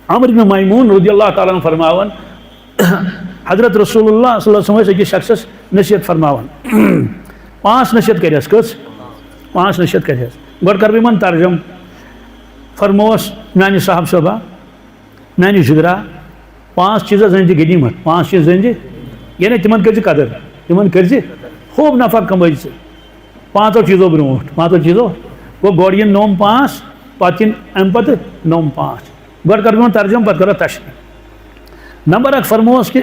عمر بن میمون رضی اللہ تعالیٰ عنہ فرماون حضرت رسول اللہ صلی اللہ علیہ وسلم أکِس شخصس نصیحت فرماون 5 نصیحت کریس کٔژ 5 نصیحت کریس گۄڈٕ کر بہٕ یِمن ترجم فرموس میانہِ صاحب صٲبا میانہِ جگرا 5 چیٖز زٲنۍ زِ غنیٖمت 5 چیٖز زٲنۍ زِ یعنی تِمن کٔرۍ زِ قدر تِمن کٔرۍ زِ خوب نفع کمٲے ژٕ 5 چیٖزو برونٛٹھ 5 چیٖزو گوٚو گۄڈٕ یِن نوٚم 5 پتہٕ یِن اَمہِ پتہٕ نوٚم 5 گۄڈٕ کر بہٕ یِمن ترجم پتہٕ کرو تشریح نمبر 1 فرموس کہِ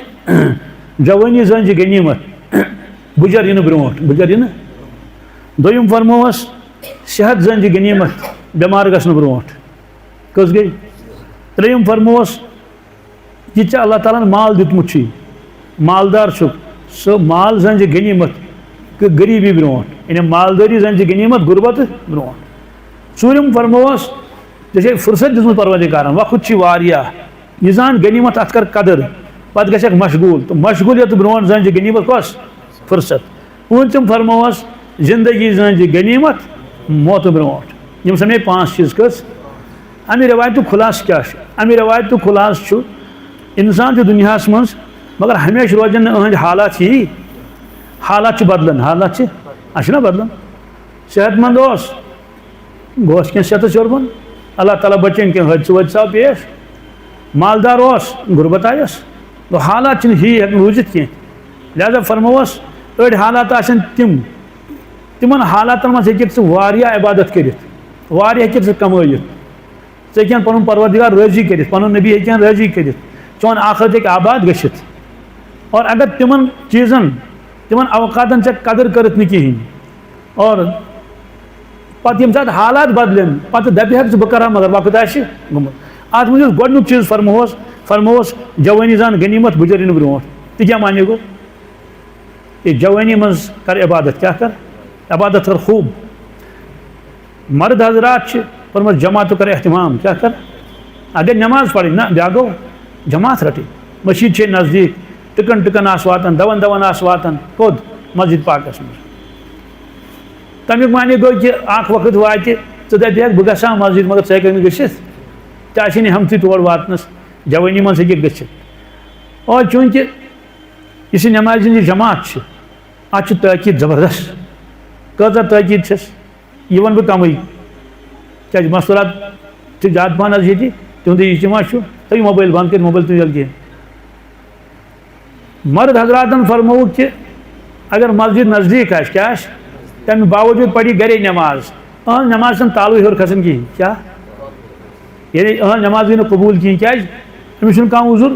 جوٲنی زٲنۍ زِ غنیٖمت بُجر یِنہٕ برونٛٹھ بُجر یِنہٕ دوٚیِم فرموس صحت زٲنۍ زِ غنیٖمت بٮ۪مار گژھنہٕ برونٛٹھ کٔژ گٔے ترٛیٚیِم فرموس یہِ ژےٚ اللہ تعالیٰ ہن مال دیُتمُت چھُے مالدار چھُکھ سُہ مال زٲنۍ زِ غنیٖمت غریٖبی برونٛٹھ یعنی مالدٲری زٲنۍ زِ غنیٖمت غُربت برونٛٹھ ژوٗرِم فرموس ژےٚ چھے فرصت دِژمٕژ پروردِگارن وقت چھُے واریاہ یہِ زان غنیٖمت اتھ کر قدر پتہٕ گژھکھ مشغوٗل تہٕ مشغوٗلیت برونٛٹھ زٲنۍ زِ غنیٖمت کۄس فرصت پوٗنٛژِم فرموس زندگی زٲنۍ زِ غنیٖمت موتہٕ برونٛٹھ یِم سمے 5 چیٖز کٔژ امہِ رٮ۪وایتُک خُلاصہٕ کیٛاہ چھُ امہِ رٮ۪وایتُک خُلاصہٕ چھُ اِنسان چھُ دُنیاہس منٛز مگر ہمیشہِ روزن نہٕ أہٕنٛدۍ حالات یی حالات چھِ بدلان حالات چھِ اَسہِ چھُنہ بدلان صحت مند اوس گوٚوس کینٛہہ صحتس ہیوٚربۄن اللہ تعالیٰ بچٲیِن کینٛہہ حٲدثہٕ وٲدثہٕ آو پیش مالدار اوس غُربت آیس گوٚو حالات چھِنہٕ ہی ہٮ۪کن روٗزِتھ کینٛہہ لہٰذا فرمووس أڑۍ حالات آسن تِمن حالاتن منٛز ہیٚککھ ژٕ واریاہ عبادت کٔرِتھ واریاہ ہیٚککھ ژٕ کمٲیِتھ ژٕ ہیٚکہن پنُن پروردِگار رٲضی کٔرِتھ پنُن نبی ہیٚکہن رٲضی کٔرِتھ چون آخرت ہیٚکہِ آباد گٔژھِتھ اور اگر تِمن چیٖزن تِمن اوقاتن ژےٚ قدر کٔرِتھ نہٕ کِہینۍ اور پتہٕ ییٚمہِ ساتہٕ حالات بدلن پتہٕ دپکھ ژٕ بہٕ کرٕ ہا مگر وقت آسہِ گوٚمُت اتھ منٛز یُس گۄڈنیُک چیٖز فرمووس جوٲنی زان غنیٖمت بُجر یِنہٕ برونٛٹھ تہِ کیٛاہ معنی گوٚو یہِ جوٲنی منٛز کر عبادت کیٛاہ کر عبادت کر خوٗب مرد حضرات چھِ پٔرمٕژ جماعتُک کر احتمام کیٛاہ کر اگر نٮ۪ماز پرٕنۍ نہ بیٛاکھ گوٚو جماعت رٹٕنۍ مسجد چھے نزدیٖک ٹِکن ٹِکن آس واتان دون آس واتان کوٚت مسجد پاکس منٛز تمیُک معنی گوٚو کہِ اکھ وقت واتہِ ژٕ دپکھ بہٕ گژھٕ ہا مسجد مگر ژٕ ہٮ۪ککھ نہٕ گٔژھِتھ ژےٚ آسی نہٕ ہٮ۪متھٕے تور واتنس جوٲنی منٛز ہیٚککھ گٔژھِتھ اور چوٗنٛکہِ یُس یہِ نٮ۪مازِ ہِنٛز یہِ جماعت چھِ اتھ چھِ تٲکیٖد زبردست کۭژاہ تٲکیٖد چھس یہِ ونہٕ بہٕ کمٕے کیٛازِ مصوٗرات چھِ زیادٕ پہن حظ ییٚتہِ تُہُنٛدُے اجتماع چھُ تھٲیِو موبایل بنٛد کٔرِتھ موبایل تُہۍ ییٚلہِ کینٛہہ مرد حضراتن فرمووُکھ کہِ اگر مسجد نزدیٖک آسہِ کیٛاہ آسہِ تمہِ باوجوٗد پری گرے نٮ۪ماز أہنٛز نٮ۪ماز چھنہٕ تالوٕے ہیوٚر کھسان کِہینۍ کیٛاہ یعنی أہنٛز نٮ۪ماز گٔے نہٕ قبوٗل کِہینۍ کیٛازِ أمِس چھُنہٕ کانٛہہ عُذر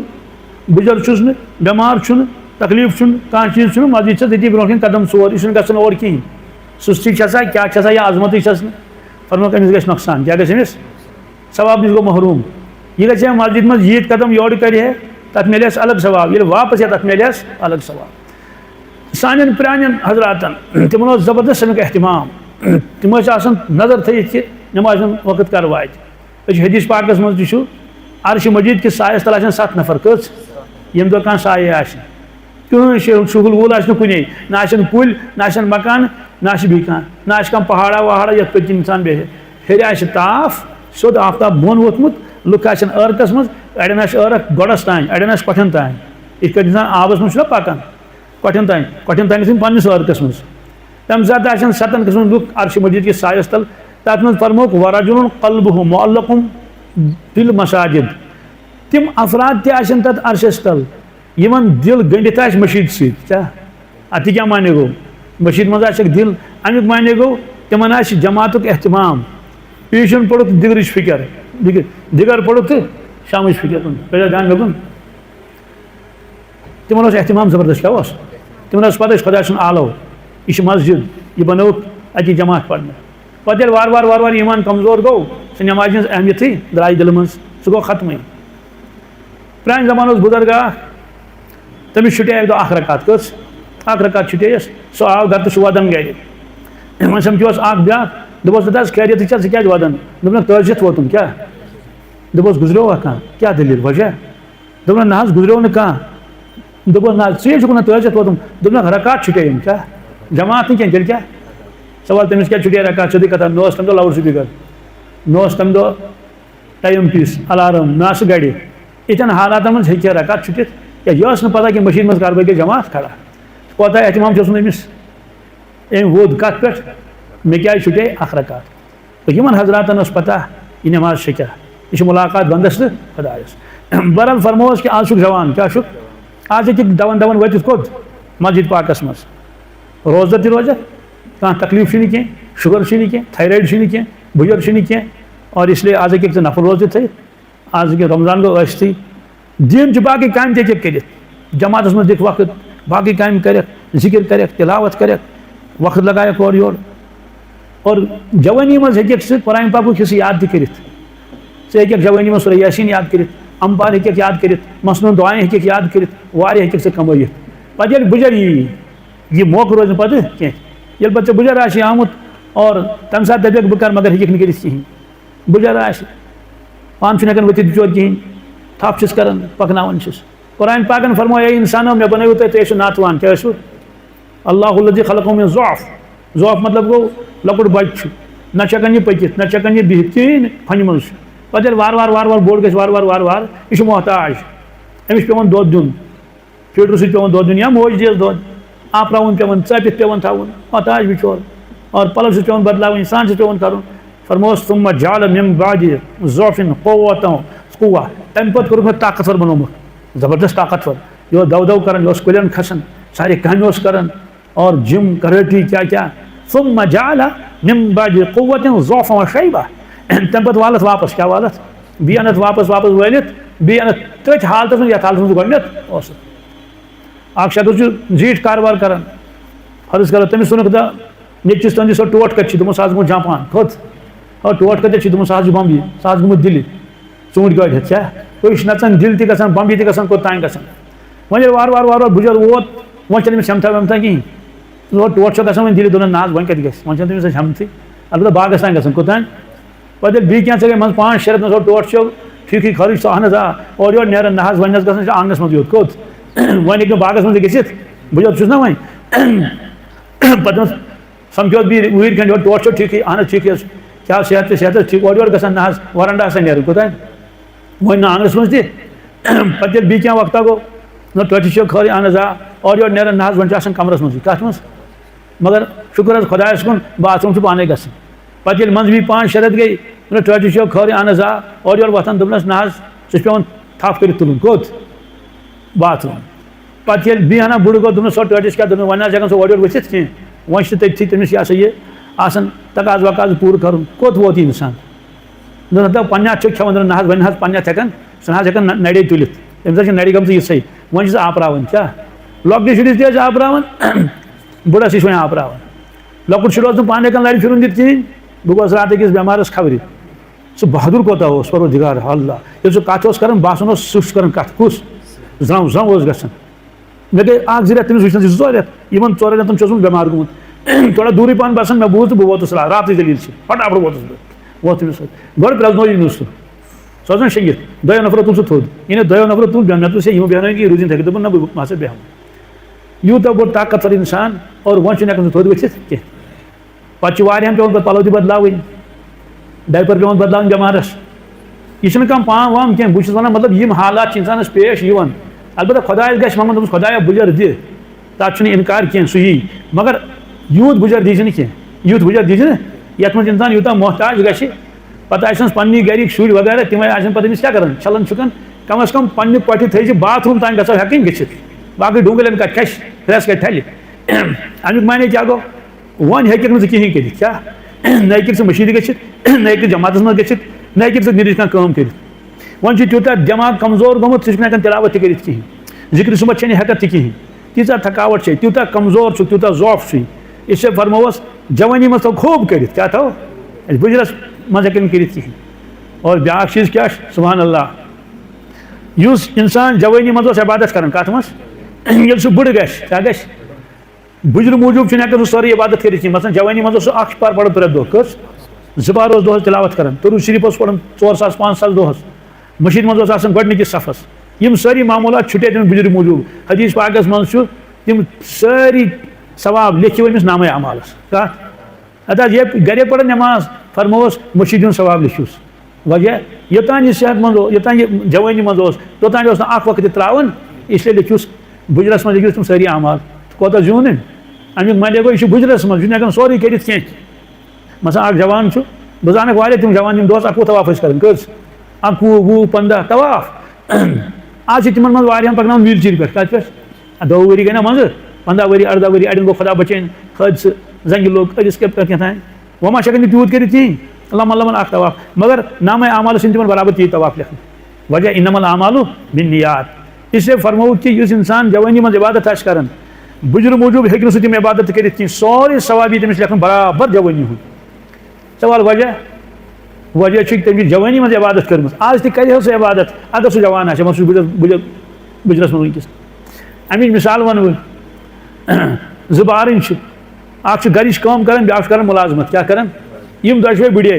بُجر چھُس نہٕ بٮ۪مار چھُنہٕ تکلیٖف چھُنہٕ کانٛہہ چیٖز چھُنہٕ مسجد چھس أتی برونٛٹھ کَنۍ قدم ژور یہِ چھُنہٕ گژھان اور کِہینۍ سُستی چھسا کیٛاہ چھسا یا عظمتٕے چھس نہٕ فرمووُکھ أمِس گژھِ نۄقصان کیٛاہ گژھِ أمِس ثواب نِش گوٚو محروٗم یہِ گژھِ ہا مسجد منٛز ییٖتۍ قدم یورٕ کرِ ہے تتھ مِلٮ۪س الگ ثواب ییٚلہِ واپس یی تتھ مِلٮ۪س الگ ثواب سانٮ۪ن پرٛانٮ۪ن حضراتن تِمن اوس زبردست امیُک احتمام تِم ٲسۍ آسان نظر تھٲیِتھ کہِ نٮ۪مازِ ہُنٛد وقت کر واتہِ أسۍ حدیٖث پاکس منٛز تہِ چھُ عرشِ مجیٖد کِس سایس تل آسن 7 نفر کٔژ ییٚمہِ دۄہ کانٛہہ سایہِ آسہِ کٕہٕنۍ شُغل وُغل آسہِ نہٕ کُنے نہ آسن کُلۍ نہ آسن مکانہٕ نہ آسہِ بیٚیہِ کانٛہہ نہ آسہِ کانٛہہ پہاڑا وہاڑا یتھ پٔتۍ کِنۍ انسان بیٚہہِ ہیٚرِ آسہِ تاپھ سیوٚد آفتاب بۄن ووٚتھمُت لُکھ آسن عٲرقس منٛز اڑٮ۪ن آسہِ عٲرق گۄڈس تانۍ اڑٮ۪ن آسہِ کۄٹھٮ۪ن تانۍ یِتھ کٔنۍ انسان آبس منٛز چھُنہ پکان کۄٹھٮ۪ن تانۍ گژھن پننِس عٲرقس منٛز تمہِ ساتہٕ آسن 7 قٕسمن لُکھ عرشِ مجیٖد کِس سایس تل تتھ منٛز فرمووُکھ ورجُلٌ قلبُہ معلقٌ بالمساجد تِم افراد تہِ آسن تتھ عرشس تل یِمن دِل گٔنڈِتھ آسہِ مشیٖد سۭتۍ کیٛاہ اتھ تہِ کیٛاہ معنی گوٚو مشیٖد منٛز آسٮ۪کھ دِل امیُک معنی گوٚو تِمن آسہِ جماعتُک احتمام پیٖشُن پوٚرُکھ دِگرٕچ فِکر دِگر پوٚرُکھ تہٕ شامٕچ فِکر پیٚیہِ دھیان ہیوٚکُن تِمن اوس احتمام زبردست کیٛاہ اوس تِمن ٲس پتہ خۄدا سُنٛد آلو یہِ چھِ مسجد یہِ بنٲوٕکھ اتی جماعت پرنہِ پتہٕ ییٚلہِ وارٕ وارٕ ایٖمان کمزور گوٚو سُہ نٮ۪مازِ ہِنٛز اہمیتٕے درٛاے دِلہٕ منٛز سُہ گوٚو ختمٕے پرانہِ زمانہٕ اوس بُزرگ اکھ تٔمِس چھُٹے اَکہِ دۄہ 1 رکات کٔژ 1 رکات چھُٹییس سُہ آو گرٕ تہٕ چھُ ودان گرِ وۄنۍ سمکھیوس اکھ بیٛاکھ دوٚپُس دَپ حظ خیریتٕے چھا ژٕ کیٛازِ ودان دوٚپنکھ تٲجِتھ ووتُم کیٛاہ دوٚپُس گُزریووا کانٛہہ کیٛاہ دٔلیٖل وجہ دوٚپنکھ نہ حظ گُزریو نہٕ کانٛہہ دوٚپُس نہ ژٕے چھُکھ نہ تٲجِتھ ووتُم دوٚپنکھ رکات چھُٹییِم کیٛاہ جماعت نہٕ کینٛہہ تیٚلہِ کیٛاہ سوال تٔمِس کیٛاہ چھُٹے رکات سیوٚدُے کتھا مےٚ اوس تمہِ دۄہ لاوُڈ سپیٖکر مےٚ اوس تمہِ دۄہ ٹائم پیس الارم ناسہ گڑِ اتن حالاتن من ہیٚکہِ رکعت چھُٹِتھ یا یہ پتہ کہ مشین مز کر بہ جماعت کھڑا کوتاہ اہتمام چھُس أمِس أمۍ ووٚد کتھ پٮ۪ٹھ مےٚ کیٛازِ چھُٹے اکھ رکعت تہٕ یِمن حضراتن ٲس پتہ یہِ نٮ۪ماز چھِ کیٛاہ یہ چھِ ملاقات بندس تہٕ خۄدایس بہرحال فرمووس کہ آز چھُکھ جوان کیٛاہ چھُکھ آز ہیٚکہِ دون وٲتِتھ کوٚت مسجد پاکس منٛز روزدر تہِ روزکھ کانٛہہ تکلیٖف چھُنہٕ کینٛہہ شُگر چھُنہٕ کینٛہہ تھایرایڈ چھُنہٕ کینٛہہ بُجر چھُنہٕ کینٛہہ اور اس لیے آز ہیٚکہِ ژٕ نفل روزٕ تھٲیِتھ آز ہیٚکہِ رمضان گوٚو ٲسۍتھٕے دیٖن چھُ باقٕے کامہِ تہِ ہیٚکہِ کٔرِتھ جماعتس منٛز دِکھ وقت باقٕے کامہِ کَرٮ۪کھ ذِکر کَرٮ۪کھ تلاوت کَرٮ۪کھ وقت لگایکھ اورٕ یورٕ اور جوٲنی منٛز ہیٚکٮ۪کھ ژٕ قرآن پاکُک حصہٕ یاد تہِ کٔرِتھ ژٕ ہیٚکٮ۪کھ جوٲنی منٛز سورہ یاسیٖن یاد کٔرِتھ امبار ہیٚکٮ۪کھ یاد کٔرِتھ مسنون دعایہِ ہیٚکٮ۪کھ یاد کٔرِتھ واریاہ ہیٚکٮ۪کھ ژٕ کمٲیِتھ پتہٕ ییٚلہِ بُجر یی یہ موقع روز نہٕ پتہٕ کینٛہہ ییٚلہِ پتہٕ ژےٚ بُجر آسی آمُت اور تمہِ ساتہٕ دپکھ بہٕ کرٕ مگر ہیٚکٮ۪کھ نہٕ کٔرِتھ کِہیٖنۍ بُجر آسہِ پانہٕ چھُنہٕ ہٮ۪کان ؤتھِتھ بِچور کِہیٖنۍ تھپھ چھُس کران پکناوان چھُس قرآن پاکن فرموو اے انسانو مےٚ بنٲیوٕ تۄہہِ تُہۍ ٲسِو ناتوان کیٛاہ ٲسِو اللہ الذی خلقکم من ضعف ضعف مطلب گوٚو لۄکُٹ بچہِ چھُ نہ چھُ ہٮ۪کان یہِ پٔکِتھ نہ چھُ ہٮ۪کان یہِ بِہِتھ کِہیٖنۍ کھۄنہِ منٛز چھُ پتہٕ ییٚلہِ وارٕ وارٕ بوٚڑ گژھِ وارٕ یہِ چھُ محتاج أمِس چھُ پیٚوان دۄد دیُن فیٖڈرٕ سۭتۍ پیٚوان دۄد دیُن یا موج دِیَس دۄد آپراوُن پیٚوان ژٔپِتھ پیٚوان تھاوُن محتاج بِچور اور پلو چھُس پیٚوان بدلاوٕنۍ سرٛان چھُس پیٚوان کرُن فرمووس ثم جعل من بعد ضعف قوة تمہِ پتہٕ کوٚرُکھ مےٚ طاقتور بنوومُت زبردست طاقتور یہِ اوس دو کران یہِ اوس کُلٮ۪ن کھسان سارے کامہِ اوس کران اور جم کراٹی کیٛاہ ثم جعل من بعد قوة ضعفا وشيبة تمہِ پتہٕ والتھ واپس کیٛاہ والتھ بیٚیہِ انتھ واپس وٲلِتھ بیٚیہِ انتھ تٔتھۍ حالتس منٛز یتھ حالتس منٛز گۄڈٕنیتھ اوس اکھ شخص چھُ زیٖٹھ کاربار کران فرض کرو تٔمِس ووٚنُکھ دہ نیٚچوِس تٔمۍ سۄ ٹوٹھ کتہِ چھِ دوٚپمُس آز گوٚمُت جاپان کھوٚت ٹوٹھ کتہِ چھِ دوٚپمُس سُہ حظ چھُ بمبی سُہ حظ گوٚمُت دِلہِ ژوٗنٛٹھۍ گاڑِ ہٮ۪تھ کیٛاہ أڑۍ چھِ نژان دِلہِ تہِ گژھان بمبی تہِ گژھان کوٚت گژھان وۄنۍ ییٚلہِ وارٕ بُجر ووت وۄنۍ چھنہٕ أمِس ہٮ۪متھا وٮ۪متھا کِہیٖنۍ ٹوٹھ چھُ گژھان وۄنۍ دِلہِ دوٚپُن نہ حظ وۄنۍ کتہِ گژھِ وۄنۍ چھنہٕ تٔمِس ہٮ۪متھٕے البتہ باغس تانۍ گژھان کوٚت پتہٕ ییٚلہِ بیٚیہِ کینٛہہ ژٕ گٔے منٛزٕ 5-6 رٮ۪تھ منٛز ٹوٹھ چھُ ٹھیٖکٕے خٲرٕے چھُ اہن حظ آ اورٕ یورٕ نیران نہ حظ وۄنۍ حظ گژھان چھُ آنٛگنس منٛز یوت کوٚت وۄنۍ ہیٚکہِ نہٕ باغس منٛز گٔژھِتھ بہٕ چھُس نا وۄنۍ پتہٕ سمکھیوس بیٚیہِ وٕہٕرۍ کھنٛڈ یورٕ ٹوٹھ چھُ ٹھیٖکٕے اہن حظ ٹھیٖکٕے حظ کیٛاہ صحت حظ ٹھیٖک اورٕ یورٕ گژھان نہ حظ ورنڈا آسان نیرُن کوٚت وۄنۍ نہٕ آنٛگنس منٛز تہِ پتہٕ ییٚلہِ بیٚیہِ کینٛہہ وقتہ گوٚو نہ ٹوٹھِ چھُ خٲرٕے اہن حظ آ اورٕ یورٕ نیران نہ حظ وۄنۍ چھُ آسان کمرس منٛزٕے کتھ منٛز مگر شُکر حظ خۄدایس کُن باتھ روٗم چھُ پانے گژھان پتہٕ ییٚلہِ منٛزٕ بیٚیہِ 5-6 رٮ۪تھ گٔے ٹوٹھِ چھُ خٲرٕے اہن حظ آ اورٕ یورٕ وۄتھان دوٚپنس نہ حظ سُہ چھُ پیٚوان تھپھ کٔرِتھ تُلُن کوٚت باتھ روٗم پتہٕ ییٚلہِ بیٚیہِ ہنا بُڈٕ گوٚو دوٚپنس سۄ ٹوٹھِس کیٛاہ دوٚپُن وۄنۍ حظ ہٮ۪کان سُہ اورٕ یورٕ ؤتھِتھ کینٛہہ وۄنۍ چھُ تٔتھی تٔمِس یہِ ہسا یہِ آسان تقاضہٕ وقاضہٕ پوٗرٕ کرُن کوٚت ووت یہِ انسان دَپان پننہِ اَتھٕ چھُ کھٮ۪وان دَپان نہ حظ وۄنۍ حظ پننہِ اَتھٕ ہٮ۪کان سُہ نہ حظ ہٮ۪کان نرے تُلِتھ تٔمِس حظ چھِ نرِ گٔمژٕ یِژھٕے وۄنۍ چھُس آپراوان کیٛاہ لۄکٹِس شُرِس تہِ حظ آپراوان بُڈس تہِ چھِ وۄنۍ آپراوان لۄکُٹ شُر اوس نہٕ پانہٕ ہٮ۪کان لرِ پھِرُن دِتھ کِہیٖنۍ بہٕ گوس راتھ أکِس بٮ۪مارس خبرِ سُہ بہادُر کوتاہ اوس پروردِگار اللہ ییٚلہِ سُہ کتھ اوس کران باسان اوس سُہ چھُ کران کتھ کُس زرٛو اوس گژھان مےٚ گٔے 1-2 رٮ۪تھ تٔمِس وٕچھنس 2-4 رٮ۪تھ یِمن 4 رٮ۪تن چھُ اوسمُت بٮ۪مار گوٚمُت تھوڑا دوٗرٕے پہن باسان مےٚ بوٗز تہٕ بہٕ ووتُس راتٕچ دٔلیٖل چھِ فٹافٹ ووتُس بہٕ ووت تٔمِس سۭتۍ گۄڈٕ پرٛزنویِنۍ سُہ اوس وۄنۍ شٔنگِتھ 2 نفرو تُل سُہ تھوٚد ییٚلہِ 2 نفرو تُل مےٚ دوٚپُس ہے یِمو بیٚہنٲیِن کہِ یہِ روٗزِنۍ تھکہِ دوٚپُن نہ بہٕ ہسا بیٚہمہٕ یوٗتاہ بوٚڑ طاقتور انسان اور وۄنۍ چھُنہٕ ہٮ۪کان سُہ تھوٚد ؤتھِتھ کینٛہہ پتہٕ چھُ واریاہن پیٚوان پتہٕ پلو تہِ بدلاوٕنۍ ڈایپر پیٚوان بدلاوٕنۍ بٮ۪مارس یہِ چھُنہٕ کانٛہہ پام وام کینٛہہ بہٕ چھُس ونان مطلب یِم حالات چھِ انسانس پیش یِوان البتہ خۄدایس گژھِ منٛگُن دوٚپُس خۄدایا بُجر دِ تتھ چھُنہٕ انکار کینٛہہ سُہ یی مگر یوٗت بُجر دیٖزِ نہٕ کینٛہہ یوٗت بُجر دیٖزِ نہٕ یتھ منٛز انسان یوٗتاہ محتاج گژھِ پتہٕ آسنس پننی گرِکۍ شُرۍ وغیرہ تِمے آسن پتہٕ أمِس کیٛاہ کران چھلان چھُکان کم از کم پننہِ پۄٹھِ تھٲیزِ باتھ روٗم تانۍ گژھو ہٮ۪کٕنۍ گٔژھِتھ باقٕے ڈوٗنگلٮ۪ن کتہِ کھسہِ پھرٛٮ۪س کتہِ ٹھلہِ امیُک معنے کیٛاہ گوٚو وۄنۍ ہیٚککھ نہٕ ژٕ کِہیٖنۍ کٔرِتھ کیٛاہ نہ ہیٚککھ ژٕ مٔشیٖد گٔژھِتھ نہ ہیٚککھ ژٕ جماعتس منٛز گٔژھِتھ نہ ہیٚککھ ژٕ نیٖرِتھ کانٛہہ کٲم کٔرِتھ وۄنۍ چھُ تیوٗتاہ دٮ۪ماغ کمزور گوٚمُت ژٕ چھُکھ نہٕ ہٮ۪کان تِلاوت تہِ کٔرِتھ کِہیٖنۍ ذِکرِ صُبحس چھے نہٕ ہٮ۪کتھ تہِ کِہیٖنۍ تیٖژاہ تھکاوٹ چھے تیوٗتاہ کمزور چھُکھ تیوٗتاہ ضعف چھُے اس لیے فرمووس جوٲنی منٛز تھاو خوٗب کٔرِتھ کیٛاہ تھاو اَسہِ بُجرس منٛز ہٮ۪کن کٔرِتھ کِہیٖنۍ اور بیٛاکھ چیٖز کیٛاہ چھُ سبحان اللہ یُس انسان جوٲنی منٛز اوس عبادت کران کتھ منٛز ییٚلہِ سُہ بُڈٕ گژھِ کیٛاہ گژھِ بُجرٕ موٗجوٗب چھُنہٕ ہٮ۪کان سُہ سٲرٕے عبادت کٔرِتھ کِہیٖنۍ مثلاً جوٲنی منٛز اوس سُہ 1 پار پران پرٛٮ۪تھ دۄہ کٔژ 2 پار اوس دۄہس تِلاوت کران درود شریٖف اوس پران 4,000-5,000 دۄہس مٔشیٖد منٛز اوس آسان گۄڈٕنِکِس صفس یِم سٲری معموٗلات چھُٹے تٔمِس بُجرِ موٗجوٗب حدیٖث پاکس منٛز چھُ تِم سٲری ثواب لیکھِو أمِس نامے اعمالس کتھ ادٕ حظ یہِ گرے پران نٮ۪ماز فرمووس مٔشیٖد ہُنٛد ثواب لیکھِوس وجہ یوتان یہ صحت مند یوتان یہ جوانی مند توتان اخ وقت تراون اس لیے لکھوس بجرس من لکھوس تم ساری اعمال کوتا زیون امیک مانے گو یہ بجرس من ہیکن سوری کرت کی مثلا اخ جوان بہ زانک واریاہ تم جوان دوس اکو طواف کرن کس 11 15 طواف آج تمن من واریاہن پکناون ویل چیئر پہ کت پہ 2 ؤری گئی نا مز 15 ؤری 18 ؤری اڑین گو خدا بچین حادثہ زنگ لوگ أڑس کیا تھان وما شکن تیوت کرت کہین اللہ اللہ اخ طواف مگر نامہ اعمال سن تمن برابر تی طواف لکھن وجہ انما الاعمال بالنیات اس لیے فرمو کہ اس انسان جوانی من عبادت آس کران بجر موجود ہیکہ سہ تم عبادت کرت کہین سوری ثواب تمس لکھن برابر جوانی ہند سوال وجہ تم جوانی من عبادت کرم آج تہ کر سہ عبادت اگر سہ جوان آ بجرس من ونکس امیچ مثال ون زٕ بارٕنۍ چھِ اکھ چھُ گرِچ کٲم کران بیاکھ چھُ کران ملازمت کیا کران یم دۄشوے بڑے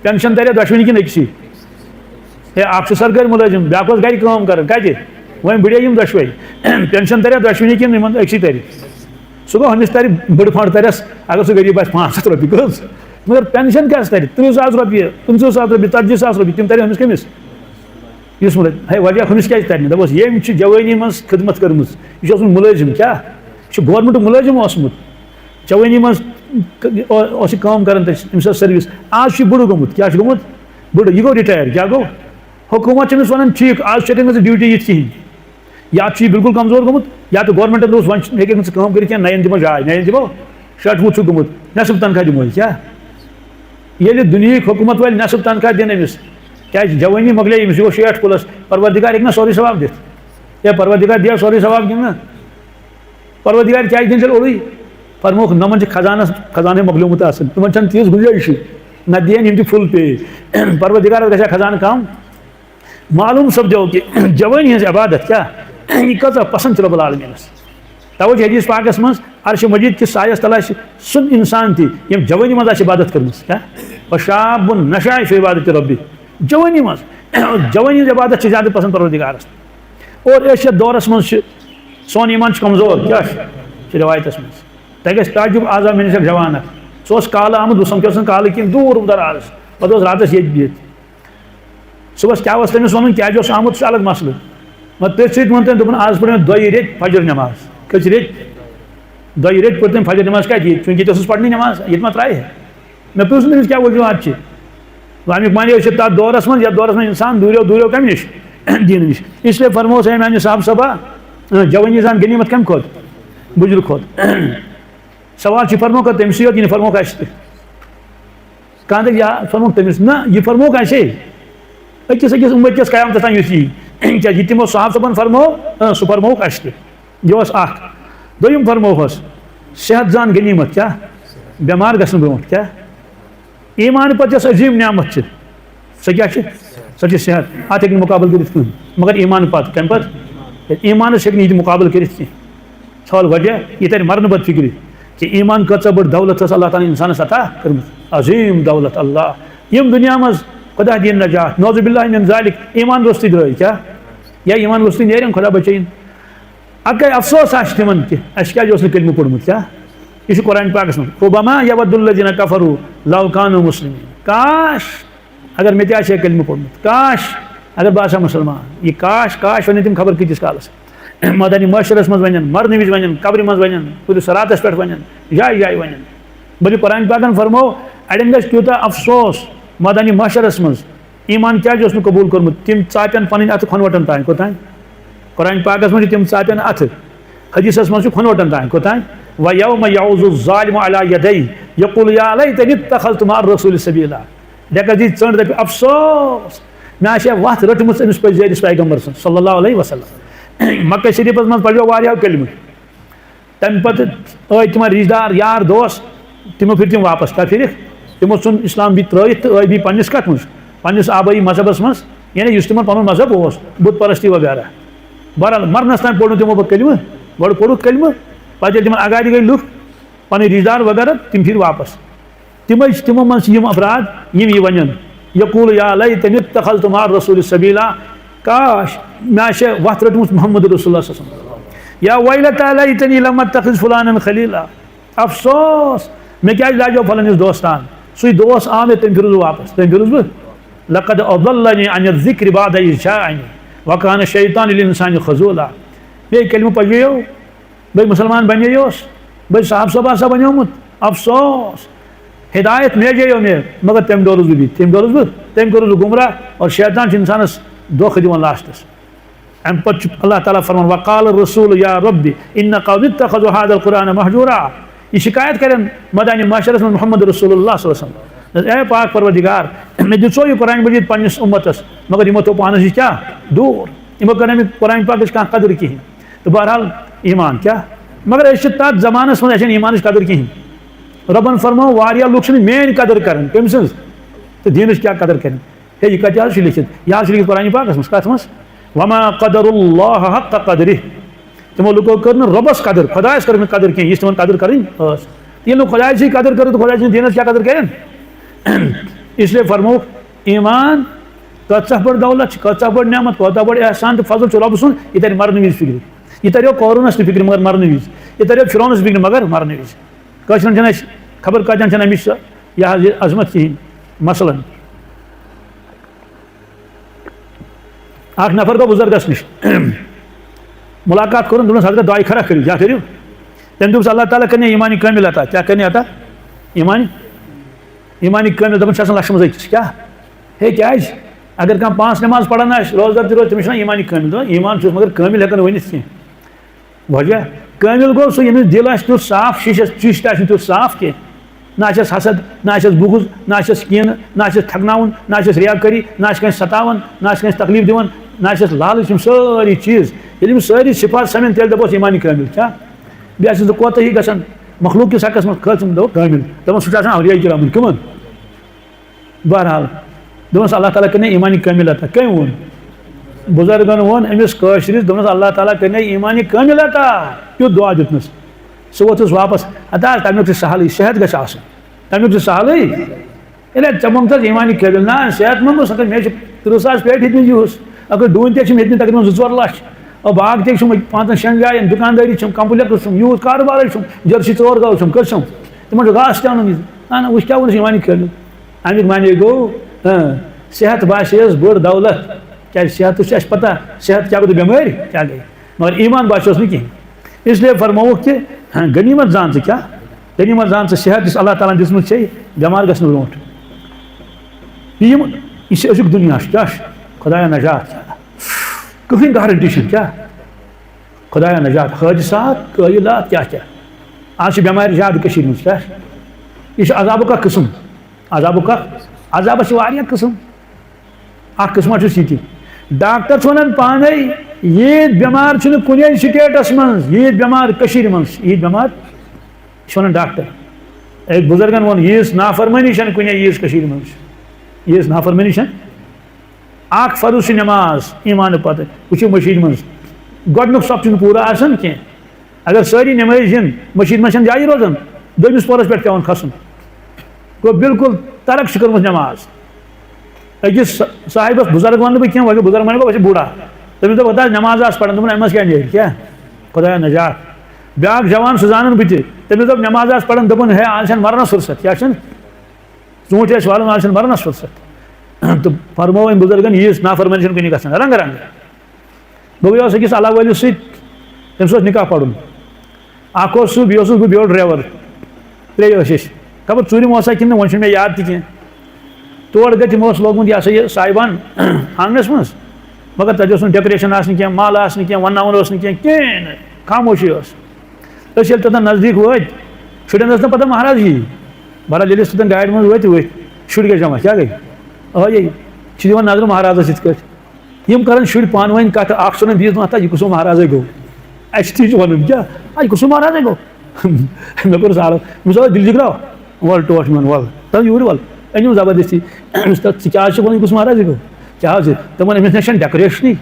پینشن تریا دۄشوٕنی کِنہٕ أکسٕے ہے اکھ چھُ سرکٲرۍ ملٲزم بیاکھ اوس گرِ کٲم کران کتہِ وۄنۍ بڑے یم دۄشوے پینشن تریا دۄشوٕنی کِنہٕ یمن أکسٕے ترِ سُہ گوٚو ہُمِس ترِ بٔڑ فنڈ ترٮ۪س اگر سُہ غریٖب آسہِ 500 رۄپیہِ کٔژ مگر پینشن کیٛاہ ترِ 30,000 رۄپیہِ 25,000 رۄپیہِ 40,000 رۄپیہِ تِم ترِ ہُمِس کٔمِس یُس ملٲزم ہے وجہ ہُمِس کیٛازِ ترِ نہٕ دپوس ییٚمۍ چھِ جوٲنی منٛز خدمت کٔرمٕژ یہِ چھُ اوسمُت ملٲزم کیٛاہ یہِ چھُ گورمنٹُک ملٲزم اوسمُت جوانی منٛز اوس یہِ کٲم کران أمِس ٲس سٔروِس آز چھُ یہِ بُڈٕ گوٚمُت کیٛاہ چھُ گوٚمُت بُڈٕ یہِ گوٚو رِٹایر کیٛاہ گوٚو حکوٗمت چھِ أمِس وَنان ٹھیٖک آز چھُ ہٮ۪کان نہٕ ژٕ ڈیوٗٹی یِتھ کِہیٖنۍ یا چھُ یہِ بِلکُل کمزور گوٚمُت یا تہٕ گورمنٹن دوٚپُس وۄنۍ ہیٚککھ نہٕ ژٕ کٲم کٔرِتھ کینٛہہ نَیَن دِمو جاے نَیَن دِمو 60 چھُکھ گوٚمُت نٮ۪صٕف تنخاہ دِمو کیٛاہ ییٚلہِ دُنہِکۍ حکوٗمت وٲلۍ نٮ۪صٕف تنخاہ دِنۍ أمِس کیٛازِ جوٲنی مۄکلے أمِس یہِ گوٚو 60 پٕلس پروردِگار ہیٚکہِ نا سورُے ثواب دِتھ ہے پروردِگار دِیا سورُے ثواب کِنہٕ نہ پروردِگار کیٛازِ دِنۍ تیٚلہِ اوٚڑُے فرموکھ نمن خزانہ مۄکلیومُت آسان تمن چھنہٕ تیٖژ گُنجٲیشٕے نہ دِیَن یِم تہِ فُل پے پروردِگارس گژھِ ہا خزانہٕ کم معلوم سپدیو کہ جوانی ہٕنٛز عبادت کیٛاہ یہِ کۭژاہ پسنٛد چھِ رۄب العالمیٖنس توے چھِ حدیث پاکس منٛز عرشِ مجیٖد کِس سایس تل آسہِ سُہ انسان تہِ ییٚمۍ جوانی منٛز آسہِ عبادت کٔرمٕژ کیٛاہ وشاب نشا فی عبادت ربی جوانی منٛز جوانی ہٕنٛز عبادت چھِ زیادٕ پسنٛد پروردِگارس اور أزۍکِس دورس منٛز چھِ سون ایمان چھُ کمزور کیٛاہ چھِ رِوایتس منٛز تۄہہِ گژھِ تعجب آزا مےٚ نِش اکھ جوان اکھ سُہ اوس کالہٕ آمُت بہٕ سمکھیوس نہٕ کالہٕ کِہیٖنۍ دوٗر دراز پتہٕ اوس راتس ییٚتہِ بِہِتھ صُبحس کیٛاہ اوس تٔمِس وَنُن کیٛازِ اوس آمُت سُہ الگ مسلہٕ مگر تٔتھۍ سۭتۍ ووٚن تٔمۍ دوٚپُن آز پٔر مےٚ 2 رٮ۪تۍ فجر نٮ۪ماز کٔژِ رٮ۪تۍ 2 رٮ۪تۍ پٔر تٔمۍ فجر نٮ۪ماز کَتہِ ییٚتہِ چوٗنٛکہِ ییٚتہِ ٲسٕس پرنٕے نٮ۪ماز ییٚتہِ ما ترٛایہِ مےٚ پرٛژھ تٔمِس کیٛاہ وجوٗہات چھِ اَمیُک معنی أسۍ چھِ تَتھ دورس منٛز یتھ دورس منٛز اِنسان دوٗریو کَمہِ نِش دیٖنہٕ نِش اس لیے فرموس ہے میٛانہِ صاحب صبا جوٲنی زان غنیٖمت کَمہِ کھۄتہٕ بُجرٕ کھۄتہٕ سوال چھِ فرموکھ تٔمسٕے یوت یہِ فرموکھ اَسہِ تہِ کانٛہہ دَپہِ یا فرموکھ تٔمِس نہ یہِ فرموکھ اَسے أکِس اُمت کِس قیامتس تام یُتھ یی کیٛازِ یہِ تِمو صاحب صٲبن فرمو سُہ فرموکھ اَسہِ تہِ یہِ اوس اکھ دوٚیِم فرموہس صحت زان غنیٖمت کیٛاہ بٮ۪مار گژھنہٕ برونٛٹھ کیٛاہ ایٖمان پتہٕ یۄس عظیٖم نعمت چھِ سۄ کیٛاہ چھِ سۄ چھِ صحت اتھ ہیٚکہِ نہٕ مُقابلہٕ کٔرِتھ کٕہٕنۍ مگر ایٖمان پتہٕ کمہِ پتہٕ ایٖمانس ہیٚکہِ نہٕ یہِ تہِ مُقابلہٕ کٔرِتھ کینٛہہ سوال وجہ یہِ ترِ مرنہٕ پتہٕ فِکرِ کہ ایمان کۭژاہ بٔڑ دولت ٲس اللہ تعالیٰ انسانس عطا کٔرمٕژ عظیٖم دولت اللہ یِم دُنیا منٛز خدا دِیِن نجات نعوذ باللہ من ذالک ایمان روٚستٕے درٛٲے کیٛاہ یا ایمان روٚستٕے نیرن خدا بچٲیِن اَکٕے افسوس آسہِ تِمن کہِ اَسہِ کیٛازِ اوس نہٕ کلمہٕ پوٚرمُت کیٛاہ یہِ چھُ قرآنِ پاکس منٛز رُبما یود الذین کفروا لو کانوا مسلمین کاش اگر مےٚ تہِ آسہِ ہا کلمہٕ پوٚرمُت کاش اگر بہٕ آسہٕ ہا مُسلمان یہِ کاش کاش وَنن تِم خبر کۭتِس کالس مٲدانِ محشرس منٛز وَنن مرنہٕ وِزِ وَنن قبرِ منٛز وَنن کُنہِ صراتس پٮ۪ٹھ وَنن جایہِ جایہِ وَنن بٔلکہِ قرآنِ پاکن فرمو اَڑٮ۪ن گژھِ تیوٗتاہ افسوس مٲدانِ محشرس منٛز ایمان کیٛازِ اوس نہٕ قبوٗل کوٚرمُت تِم ژاپن پنٕنۍ اَتھٕ کھۄنوَٹن تانۍ کوٚتانۍ قرآنِ پاکس منٛز چھِ تِم ژاپن اَتھٕ حدیثس منٛز چھُ کھۄنوَٹن تانۍ کوٚتانۍ وَیَومَ یَعُضُ الظالِمُ عَلَىٰ یَدَیْہِ یَقُولُ یا لیتنی اتَّخَذْتُ مَعَ الرَّسُولِ سَبِیٖلًا ڈٮ۪کس دِی ژٔنٛڈ دَپہِ افسوس مےٚ آسہِ ہا وَتھ رٔٹمٕژ أمِس پٔزیرِس پیغمبر سٕنٛز صلی اللہ علیہ وسلم مکہ شریٖفس منٛز پڑیو واریاہو کلمہٕ تمہِ پتہٕ ٲے تِمن رِشتہٕ دار یار دوس تِمو پھِرۍ تِم واپس کیٛاہ پھِرِکھ تِمو ژھُن اسلام بیٚیہِ ترٛٲیِتھ تہٕ ٲے بیٚیہِ پننِس کتھ منٛز پننِس آبٲیی مذہبس منٛز یعنی یُس تِمن پنُن مذہب اوس بُت پرستی وغیرہ بہرحال مرنس تام پوٚر نہٕ تِمو پتہٕ کلمہٕ گۄڈٕ پوٚرُکھ کلمہٕ پتہٕ ییٚلہِ تِمن اگادِ گٔے لُکھ پنٕنۍ رِشتہٕ دار وغیرہ تِم پھِرۍ واپس تِمے چھِ تِمو منٛز چھِ یِم افراد یِم یہِ ونن یقوٗلُ یا لیتنی اتَّخَذْتُ مَعَ الرَّسُولِ سَبِیٖلًا کاش مےٚ آسہِ ہا وَتھ رٔٹمٕژ محمد رسول اللہ صلی اللہ علیہ وسلم یا ویلتہ لیتنی لم اتَّخِذ فُلانًا خلیٖلا افسوس مےٚ کیٛازِ لاجیو پھلٲنِس دوستان سُے دوس آو مےٚ تٔمۍ پھِرُس بہٕ واپس تٔمۍ پھِرُس بہٕ لقد اضلنی عن الذکر بعد اذ جاءنی وکان الشیطان للانسان خذولا. بیٚیہِ کلمہٕ پڑھیو بیٚیہِ مسلمان بنیوس بیٚیہِ صاحب صبح سا بنیومُت افسوس ہدایت میجیو مےٚ مگر تمہِ دۄہ روٗدُس بہٕ تٔمۍ کوٚرُس بہٕ گمراہ اور شیطان چھُ انسانس دھوکہٕ دِوان لاسٹس. امہِ پتہٕ چھُ اللہ تعالیٰ فرمان وقال الرسول یا ربی ان قومی اتخذوا هذا القرآن مہجورا. یہ شکایت کرن مدانی معاشرس میں محمد رسول اللہ صلی اللہ علیہ وسلم اے پاک پروردگار مےٚ دِژو یہ قرآن مجید پننس امتس مگر یمو تھوٚو پانس یہِ کیٛاہ دوٗر یمو کٔر نہٕ قرآن پاکٕچ کانٛہہ قدر کِہیٖنۍ. تہٕ بہرحال ایمان کیٛاہ مگر أسۍ چھِ تتھ زمانس منٛز اَسہِ چھَنہٕ ایمانٕچ قدر کِہیٖنۍ. رۄبن فرمو واریاہ لُکھ چھِنہٕ میٲنۍ قدر کران کٔمۍ سٕنٛز تہٕ دیٖنٕچ کیٛاہ قدر کرن. ہے یہِ کتہِ حظ چھُ لیکھِتھ یہِ حظ چھُ لیکھِتھ قرآن پاکس منٛز کتھ منٛز وما قدر اللہ حق قدرہ. تمو لوکو کٔر نہٕ رۄبس قدر خۄدایس کٔر نہٕ قدر کینٛہہ یِژھ تِمن قدر کرٕنۍ ٲس. ییٚلہِ نہٕ خۄداے سٕے قدر کٔر تہٕ خۄداے سٕنٛدِ دیٖنس کیٛاہ قدر کرن. اس لیے فرمووُکھ ایمان کۭژاہ بٔڑ دولت چھِ کۭژاہ بٔڑ نعمت کوتاہ بٔڑ احسان تہٕ فضل چھُ رۄبہٕ سُنٛد یہِ ترِ مرنہٕ وِزِ فِکرِ. یہ تریو قورونس تہِ فکر مگر مرنہٕ وِزِ یہ تریو فرعونس فکر مگر مرنہٕ وِزِ. کٲشرٮ۪ن چھنہٕ اَسہِ خبر کتٮ۪ن چھنہٕ أمِچ سۄ یہِ حظ یہِ عظمت کِہیٖنۍ. مثلاً اکھ نفر گوٚو بُزرگس نِش ملاقات کوٚرُن دوٚپنس حضرت دعاے خیر کٔرِو کیٛاہ کٔرِو. تٔمۍ دوٚپُس اللہ تعالیٰ کرنہِ ایٖمانی کٲمِل عطا. کیٛاہ کرنہِ عطا ایٖمانی کٲمِل. دپان چھِ آسان لچھس منٛز أکِس کیٛاہ ہے کیٛازِ اگر کانٛہہ 5 نٮ۪ماز پران آسہِ روزدار تہِ روزِ تٔمِس چھِ ونان ایٖمانی کٲمِل. دپان ایٖمان چھُس مگر کٲمِل ہٮ۪کان ؤنِتھ کینٛہہ. وجہ کٲمِل گوٚو سُہ ییٚمِس دِل آسہِ تیُتھ صاف شیٖشس چِشت آسہِ نہٕ تیُتھ صاف کینٛہہ. نہ آسٮ۪س حسد نہ آسٮ۪س بُغض نہ آسٮ۪س کینہہ نہ آسٮ۪س تھکناوُن نہ آسٮ۪س ریاکٲری نہ آسہِ کٲنٛسہِ ستاوان نہ آسہِ کٲنٛسہِ تکلیٖف دِوان نہ آسٮ۪س لالٕچ. یِم سٲری چیٖز ییٚلہِ یِم سٲری صفات سمن تیٚلہِ دپوس ایٖمانی کٲمِل. کیٛاہ بیٚیہِ آسٮ۪س نہٕ کوتاہی گژھان مخلوق کِس حقس منٛز کھٲژٕم دوٚپ کٲمِل. دپان سُہ چھُ آسان اولیاء کرامن کٕمن. بہرحال دوٚپنس اللہ تعالیٰ کرنَے ایٖمانی کٲمِل عطا. کٔمۍ ووٚن بُزرگن ووٚن أمِس کٲشرِس دوٚپنس اللہ تعالیٰ کرنَے ایٖمانی کٲمِل عطا. تیُتھ دعا دیُتنس. سُہ ووٚتھُس واپس ہتا تمیُک چھُ سہلٕے صحت گژھِ آسُن تمیُک چھُ سہلٕے. ییٚلہِ ژےٚ ووٚنتھس ایٖمانی کٲمِل نہ صحت منٛدُس اگر مےٚ چھِ 30,000 پیٹہِ ہیٚتمٕتۍ یِہُس اگر ڈوٗنۍ تہِ چھِم ہیٚتمٕتۍ تقریٖبن 2-4 لچھ باغ تہِ چھُم 5-6 جاین دُکاندٲری چھُم کمپلیکس چھُم یوٗت کاربارٕے چھُم جٔرسی 4 گاو چھُم کٔژ چھُم تِمن چھُ گاسہٕ تہِ اَنُن. اہن وٕچھ کیٛاہ ووٚنُس ایٖمانی کٲمِل. امیُک معنے گوٚو صحت باسیٚیس بٔڑ دولت کیٛازِ صحتس چھِ اَسہِ پتہ صحت کیٛاہ گوٚو بٮ۪مٲرۍ کیٛاہ گٔے مگر ایٖمان باسیوس نہٕ کِہینۍ. اس لیے فرمووُکھ کہِ غنیٖمت زان ژٕ کیٛاہ غنیٖمت زان ژٕ صحت یُس اللہ تعالیٰ ہن دِژمٕژ چھے بٮ۪مار گژھنہٕ برونٛٹھ. یہِ چھِ أزیُک دُنیا چھُ کیٛاہ چھُ خۄدایا نجات کٕہٕنۍ گارنٹی چھِنہٕ کیٛاہ خۄدایا نجات حٲدثات قٲیِلات کیٛاہ کیٛاہ. آز چھِ بٮ۪مارِ زیادٕ کٔشیٖرِ منٛز کیٛاہ یہِ چھُ عذابُک اکھ قٕسٕم عذابُک اکھ عذابس چھِ واریاہ قٕسٕم. اکھ قٕسما چھُس یہِ تہِ ڈاکٹر چھُ ونان پانے ییٖتۍ بٮ۪مار چھِنہٕ کُنے سٹیٹس منٛز ییٖتۍ بٮ۪مار کٔشیٖرِ منٛز ییٖتۍ بٮ۪مار یہِ چھُ ونان ڈاکٹر. أکۍ بُزرگن ووٚن ییٖژ نافرمٲنی چھنہٕ کُنے ییٖژ کٔشیٖرِ منٛز ییٖژ نافرمٲنی چھنہٕ. اکھ فرض چھِ نٮ۪ماز ایٖمانہٕ پتہٕ وٕچھِو مٔشیٖد منٛز گۄڈنیُک صف چھُنہٕ پوٗرٕ آسان کینٛہہ. اگر سٲری نٮ۪مٲزۍ یِن مٔشیٖد منٛز چھنہٕ جایی روزان 2مِس پورس پٮ۪ٹھ پیٚوان کھسُن گوٚو بالکل ترک چھِ کٔرمٕژ نٮ۪ماز. أکِس صاحبس بُزرگ ونہٕ بہٕ کینٛہہ وۄنۍ گوٚو بُزرگ وۄنۍ گوٚو وۄنۍ چھُ بوٚڑا تٔمِس دوٚپ ہتا نٮ۪ماز آس پران دوٚپُن اَمہِ منٛز کیٛاہ نیرِ کیٛاہ خۄدایا نجات. بیٛاکھ جوان سُہ زانان بہٕ تہِ تٔمِس دوٚپ نٮ۪ماز آس پران دوٚپُن ہے آز چھنہٕ مرنس فرصت کیٛاہ چھُنہٕ ژوٗنٛٹھۍ ٲسۍ والان آز چھنہٕ مرنس فرصت. تہٕ فرموو أمۍ بُزرگن ییٖژ نافرمٲنی چھنہٕ کُنہِ گژھان رنٛگہٕ رنٛگہٕ. بہٕ گٔیوس أکِس اللہ وٲلِس سۭتۍ تٔمِس اوس نِکاح پرُن. اکھ اوس سُہ بیٚیہِ اوسُس بہٕ بیول ڈرایور 3 ٲسۍ أسۍ خبر ژوٗرِم اوسا کِنہٕ وۄنۍ چھُنہٕ مےٚ یاد تہِ کینٛہہ. تور گٔے تِمو اوس لوگمُت یہِ ہسا یہِ سایبان آنٛگنس منٛز مگر تتہِ اوس نہٕ ڈیکوریشن آسنہٕ کینٛہہ مال آسنہٕ کینٛہہ ونناوُن اوس نہٕ کینٛہہ کِہینۍ نہٕ خاموشی ٲس. أسۍ ییٚلہِ توٚتن نزدیٖک وٲتۍ شُرٮ۪ن ٲس نہٕ پتہ مہراز یی بہرحال ییٚلہِ أسۍ توٚتن گاڑِ منٛز ؤتھۍ شُرۍ گٔے جمع کیٛاہ گٔے یہِ چھِ دِوان نظرٕ مہرازس یِتھ کٲٹھۍ یِم کران شُرۍ پانہٕ ؤنۍ کتھ اکھ چھُ ونان بیٚیِس دپان ہتا یہِ کُس مہرازے گوٚو اَسہِ تہِ چھُ وَنُن کیٛاہ یہِ کُس مہرازے گوٚو. مےٚ کوٚرُس حالت أمِس دوٚپ دِل جِگراو وَل ٹوٹھ میون وَل تَو یوٗرۍ وَل أنِم زبردستی أمِس دوٚپ ژٕ کیٛاہ حظ چھُکھ وَنان یہِ کُس مہرازے گوٚو کیٛاہ حظ دوٚپُن أمِس نہ چھنہٕ ڈیکوریشنٕے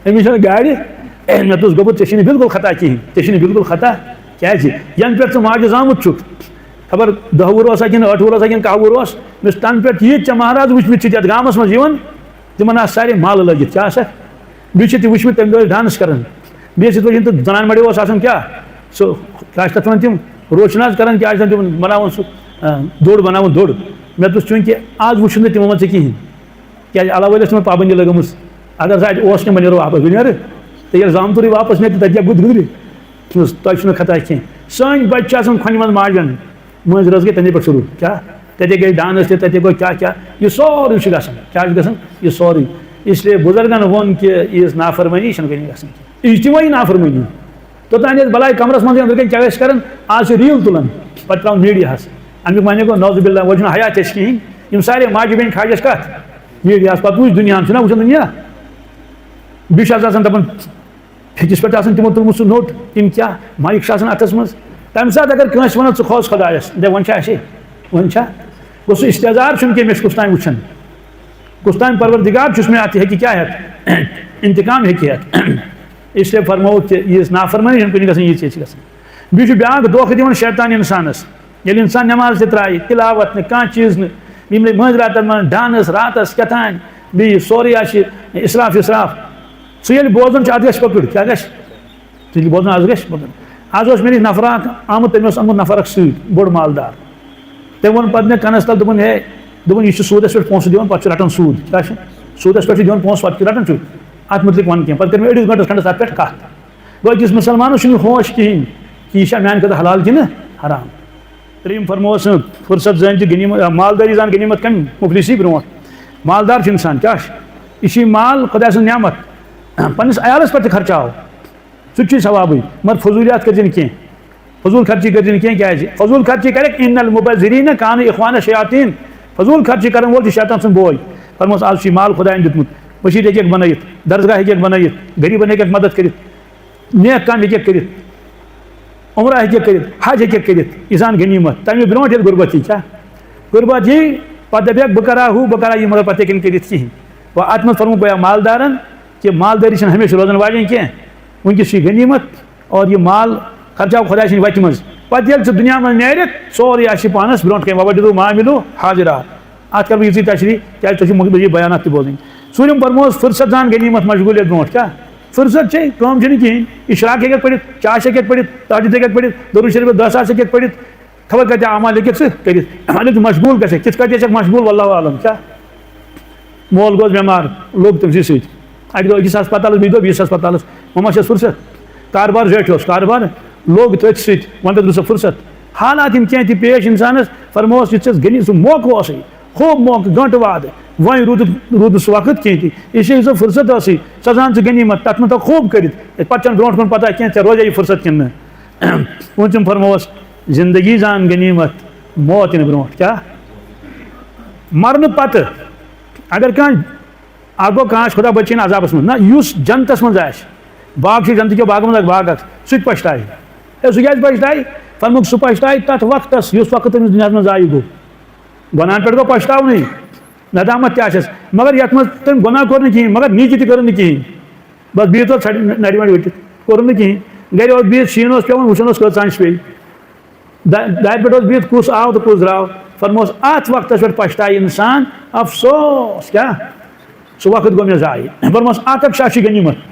أمِس چھنہٕ گاڑِ مےٚ دوٚپُس گوٚبُر ژےٚ چھُے نہٕ بِلکُل خطا کِہینۍ ژےٚ چھُے نہٕ بِلکُل خطا کیٛازِ ینہٕ پٮ۪ٹھ ژٕ ماجہِ زامُت چھُکھ خبر 10 وُہُر اوسا کِنہٕ 8 وُہُر اوسا کِنہٕ 10 وُہُر اوس مےٚ چھُ تَنہٕ پٮ۪ٹھ ییٖتۍ ژےٚ مہراز وٕچھمٕتۍ چھِ یَتھ گامَس منٛز یِوان تِمن آسہٕ سارے مالہٕ لٲگِتھ کیٛاہ آسکھ بیٚیہِ چھِ تہِ وٕچھمٕتۍ تَمہِ دۄہ ٲسۍ ڈانٕس کران بیٚیہِ ٲسۍ یِتھ پٲٹھۍ زنان مَڈیو اوس آسان کیٛاہ سُہ کیٛاہ چھِ تَتھ وَنان تِم روشن حظ کران کیٛاہ چھِ تِم بَناوان سُہ دوٚر بَناوان دوٚر مےٚ دوٚپ چوٗنٛکہِ آز وٕچھُن نہٕ تِمو منٛز ژےٚ کِہینۍ کیا اللہ والے تمہیں پابندی لگم اگر سا اس کے نیرو واپس بہ نیرٕ تو ییٚلہِ زامتُرٕے واپس نیرِ تَتہِ کیٛاہ گُد گُدرِ تۄہہِ چھُنہٕ خطا کینٛہہ سٲنۍ بچہِ چھِ آسان کھۄنہِ منٛز ماجن مٔنٛزۍ رٲژ گٔے تَمے پٮ۪ٹھ شروٗع کیٛاہ تَتے گٔے ڈانس تہِ تَتے گوٚو کیٛاہ کیٛاہ یہِ سورُے چھُ گژھان کیٛاہ چھُ گژھان یہِ سورُے اس لیے بُزرگن ووٚن کہِ ییٖژ نافرمٲنی یہِ چھَنہٕ کُنہِ گژھان کینٛہہ اجتمٲعی نافرمٲنی توٚتام ٲسۍ بلاے کمرس منٛز أنٛدرٕ کَنۍ کیٛاہ ٲسۍ کران آز چھِ ریٖل تُلان پتہٕ ترٛاوان میٖڈیاہس امیُک معنی گوٚو نوزُ باللہ وۄنۍ چھُنہٕ حیات اَسہِ کِہیٖنۍ یِم سارے ماجہِ بیٚنہِ کھاجس کتھ میٖڈیاہس پتہٕ وٕچھ دُنیاہن چھُنہ وٕچھان دُنیا بیٚیہِ چھِ آسان دپان پھیٚکِس پٮ۪ٹھ آسان تِمو تُلمُت سُہ نوٚٹ تِم کیٛاہ مایِک چھُ آسان اَتھس منٛز تَمہِ ساتہٕ اگر کٲنٛسہِ وَنان ژٕ کھوژ خۄدایس دَپہِ وۄنۍ چھا اَسے وۄنۍ چھا گوٚو سُہ استعزار چھُنہٕ کینٛہہ مےٚ چھُ کُس تام وٕچھان کُس تام پروردگار چھُس مےٚ اَتھ ہیٚکہِ کیٛاہ ہٮ۪تھ انتقام ہیٚکہِ ہٮ۪تھ اس لیے فرموو کہِ ییٖژ نافرمٲنی چھَنہٕ کُنہِ گژھان ییٖژ ییٚتہِ چھِ گژھان بیٚیہِ چھُ بیٛاکھ دھوکہٕ دِوان شیطان اِنسانس ییٚلہِ اِنسان نٮ۪ماز تہِ ترٛایہِ تِلاوت نہٕ کانٛہہ چیٖز نہٕ یِمنٕے مٲنٛزِ راتن منٛز ڈانس راتس کیٛاتھانۍ بیٚیہِ سورُے آسہِ اِسراف وِسراف سُہ ییٚلہِ بوزان چھُ اَتھ گژھِ پٔکٕڑ کیٛاہ گژھِ ژٕ ییٚلہِ بوزان آز گژھِ پٔکٕڑ آز اوس مےٚ نِش نفر اکھ آمُت تٔمۍ اوس اوٚنمُت نفر اکھ سۭتۍ بوٚڑ مالدار تٔمۍ ووٚن پتہٕ مےٚ کَنس تل دوٚپُن ہے دوٚپُن یہِ چھُ سوٗدس پٮ۪ٹھ پونٛسہٕ دِوان پتہٕ چھُ رٹان سوٗد کیٛاہ چھُ سوٗدس پٮ۪ٹھ چھُ دِوان پونٛسہٕ پتہٕ چھُ رٹان چھُ اَتھ مُتعلِق وَن کینٛہہ پتہٕ کٔر مےٚ أڑِس گنٹس کھنڈس اَتھ پٮ۪ٹھ کتھ گوٚو أکِس مُسلمانس چھُنہٕ ہوش کِہیٖنۍ کہِ یہِ چھا میانہِ خٲطرٕ حلال کِنہٕ حرام ترٛیٚیِم فرمووس فُرصت زٲنۍ تہِ غنیٖمت مالدٲری زان غنیٖمت کَمہِ مُفلِسی برونٛٹھ مالدار چھُ اِنسان کیٛاہ چھُ یہِ چھُ مال خۄداے سٕنٛز نعمت پننِس عیالس پٮ۪ٹھ تہِ خرچاو سُہ تہِ چھُے ثوابٕے مگر فضوٗلیات کٔرزِ نہٕ کینٛہہ فضوٗل خرچی کٔرزِ نہٕ کینٛہہ کیٛازِ فضوٗل خرچی کرکھ اِن المُبذِریٖن کانوا اخوانَ الشیاطیٖن فضوٗل خرچی کرن وول چھُ شیطان سُنٛد بوے فرمووس آز چھُے مال خۄدایَن دیُتمُت مٔشیٖد ہیٚکٮ۪کھ بنٲیِتھ درسگاہ ہیٚکٮ۪کھ بنٲیِتھ غریٖبن ہیٚکٮ۪کھ مدد کٔرِتھ نیک کامہِ ہیٚکٮ۪کھ کٔرِتھ عمرہ ہیٚکٮ۪کھ کٔرِتھ حج ہیٚکٮ۪کھ کٔرِتھ یہِ زان غنیٖمت تَمہِ برونٛٹھ ییٚلہِ غُربت یی کیٛاہ غُربت یی پتہٕ دپٮ۪کھ بہٕ کرٕ ہا ہُہ بہٕ کرٕ ہا یہِ مگر پتہٕ ہیٚکہِ نہٕ کٔرِتھ کِہیٖنۍ وۄنۍ اَتھ منٛز فرموو گویا مالدارن کہِ مالدٲری چھنہٕ ہمیشہِ روزن واجیٚنۍ کینٛہہ وٕنکیٚس چھُ یہِ غنیٖمت اور یہِ مال خرچاو خۄداے سٕنٛدِ وَتہِ منٛز پتہٕ ییٚلہِ ژٕ دُنیا منٛز نیرِکھ سورُے آسہِ پانس برونٛٹھ کَنۍ وَوَجِدوٗ مَا عَمِلوٗ حاضِرا اَتھ کَرٕ بہٕ یِژٕے تشریح کیٛازِ تۄہہِ چھُو یہِ بیانات تہِ بوزٕنۍ ژوٗرِم فرمووس فُرصت زان غنیٖمت مشغوٗلیت برونٛٹھ کیٛاہ فُرصت چھے کٲم چھنہٕ کِہیٖنۍ اِشراق ہیٚکٮ۪کھ پٔرِتھ چاش ہیٚکٮ۪کھ پٔرِتھ تاجُد ہیٚکٮ۪کھ پٔرِتھ دروٗد شریٖفس 10 ساس ہیٚکٮ۪کھ پٔرِتھ خبر کۭتیاہ اعمال ہیٚکٮ۪کھ ژٕ کٔرِتھ ییٚلہِ ژٕ مشغوٗل گژھکھ کِتھ کٲٹھۍ ٲسکھ مشغوٗل واللہ عالم کیٛاہ مول گوٚس بٮ۪مار لوٚگ تٔمسٕے سۭتۍ اَکہِ دۄہ أکِس ہسپتالس بیٚیہِ دۄہ بیٚیِس ہسپتالس وۄنۍ ما چھس فُرصت کاربار زیٹھیوس کاربار لوٚگ تٔتھۍ سۭتۍ وۄنۍ کَتہِ روٗز سۄ فُرصت حالات یِم کینٛہہ تہِ پیش اِنسانس فرمووس یہِ ژےٚ غنی سُہ موقعہٕ اوسُے خوب موقعہٕ گٲنٛٹہٕ وادٕ وۄنۍ روٗد نہٕ سُہ وقت کینٛہہ تہِ اِسلیے یُس سۄ فُرصت ٲسٕے سۄ زان ژٕ غنیٖمت تتھ منٛز تھاو خوب کٔرِتھ پتہٕ چھنہٕ برونٛٹھ کُن پتہ کینٛہہ ژےٚ روزے یہِ فُرصت کِنہٕ نہٕ پوٗنٛژِم فرمووس زندگی زان غنیٖمت موت یِنہٕ برونٛٹھ کیٛاہ مرنہٕ پتہٕ اگر کانٛہہ اکھ گوٚو کانٛہہ آسہِ خۄدا بچٲیِن عذابس منٛز نہ یُس جنتس منٛز آسہِ باغ چھُ جنتہٕ کیو باغو منٛز اکھ باغ اکھ سُہ تہِ پچھتایہِ ہے سُہ کیٛازِ پچھتایہِ فرمووُکھ سُہ پچھتایہِ تتھ وقتس یُس وقت تٔمِس دُنیاہس منٛز ضایہِ گوٚو گۄنہن پٮ۪ٹھ گوٚو پچھتاونٕے ندامت تہِ آسٮ۪س مگر یتھ منٛز تٔمۍ گۄناہ کوٚر نہٕ کِہیٖنۍ مگر نیکی تہِ کٔرٕن نہٕ کِہیٖنۍ بس بِہِتھ اوس نرِ وَنہِ ؤٹِتھ کوٚرُن نہٕ کِہیٖنۍ گرِ اوس بِہِتھ شیٖن اوس پیٚوان وٕچھان اوس کۭژاہ انٛچ پیٚیہِ دارِ پٮ۪ٹھ اوس بِہِتھ کُس آو تہٕ کُس درٛاو فرمووس اتھ وقتس پٮ۪ٹھ پچھتایہِ اِنسان افسوس کیٛاہ سُہ وقت گوٚو مےٚ ضایہِ فرمووس اکھ اکھ شاہ چھِ غنیٖمت